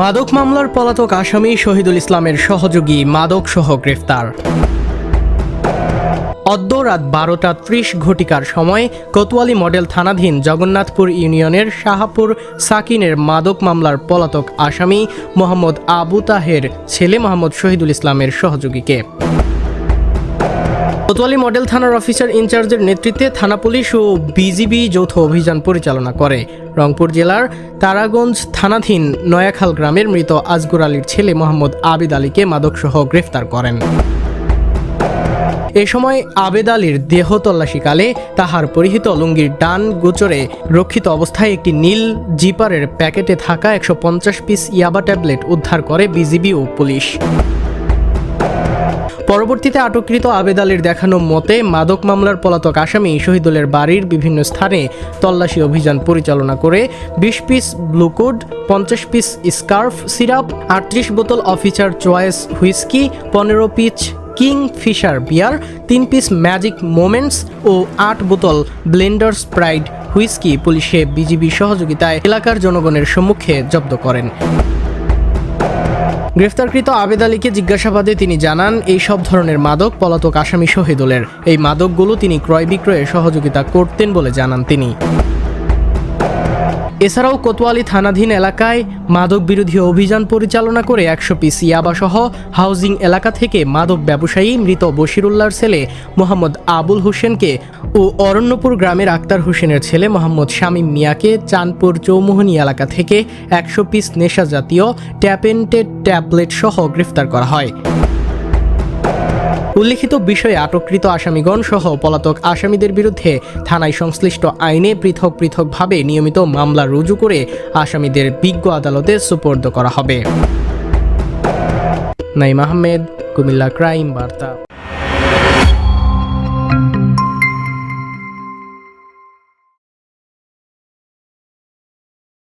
মাদক মামলার পলাতক আসামি শহীদুল ইসলামের সহযোগী মাদকসহ গ্রেফতার। অদ্য রাত 12:30 ঘটিকার সময় কোতোয়ালি মডেল থানাধীন জগন্নাথপুর ইউনিয়নের শাহপুর সাকিনের মাদক মামলার পলাতক আসামি মোহাম্মদ আবু তাহের ছেলে মোহাম্মদ শহীদুল ইসলামের সহযোগীকে কোতোয়ালি মডেল থানার অফিসার ইনচার্জের নেতৃত্বে থানা পুলিশ ও বিজিবি যৌথ অভিযান পরিচালনা করে রংপুর জেলার তারাগঞ্জ থানাধীন নয়াখাল গ্রামের মৃত আজগর আলীর ছেলে মোহাম্মদ আবেদ আলীকে মাদকসহ গ্রেফতার করেন। এ সময় আবেদ আলীর দেহ তল্লাশিকালে তাহার পরিহিত লুঙ্গির ডান গোচরে রক্ষিত অবস্থায় একটি নীল জিপারের প্যাকেটে থাকা 150 পিস ইয়াবা ট্যাবলেট উদ্ধার করে বিজিবি ও পুলিশ। পরবর্তীতে আটককৃত আবেদ আলীর দেখানো মতে মাদক মামলার পলাতক আসামি শহীদুলের বাড়ির বিভিন্ন স্থানে তল্লাশি অভিযান পরিচালনা করে 20 পিস ব্লুকোড, 50 পিস স্কার্ফ সিরাপ, 38 বোতল officer choice whisky, 15 piece Kingfisher beer, 3 piece magic moments ও 8 বোতল ব্লেন্ডার স্প্রাইট হুইস্কি পুলিশে বিজিবি সহযোগিতায় এলাকার জনগণের সম্মুখে জব্দ করেন। গ্রেফতারকৃত আবেদ আলীকে জিজ্ঞাসাবাদে তিনি জানান, এই সব ধরনের মাদক পলাতক আসামি শহীদুলের। এই মাদকগুলো তিনি ক্রয় বিক্রয়ে সহযোগিতা করতেন বলে জানান তিনি। এছাড়াও কোতোয়ালি থানাধীন এলাকায় মাদক বিরোধী অভিযান পরিচালনা করে 100 পিস ইয়াবাসহ হাউজিং এলাকা থেকে মাদক ব্যবসায়ী মৃত বশিরুল্লাহর ছেলে মোহাম্মদ আবুল হোসেনকে ও অরণ্যপুর গ্রামের আক্তার হোসেনের ছেলে মোহাম্মদ শামীম মিয়াকে চাঁদপুর চৌমোহনী এলাকা থেকে 100 পিস নেশা জাতীয় ট্যাপেন্টেড ট্যাবলেট সহ গ্রেফতার করা হয়। উল্লিখিত বিষয়ে আটককৃত আসামিগণ সহ পলাতক আসামিদের বিরুদ্ধে থানায় সংশ্লিষ্ট আইনে পৃথক পৃথকভাবে নিয়মিত মামলা রুজু করে আসামিদের বিজ্ঞ আদালতে সুপর্দ করা হবে। নাইম আহমেদ, কুমিল্লা ক্রাইম বার্তা।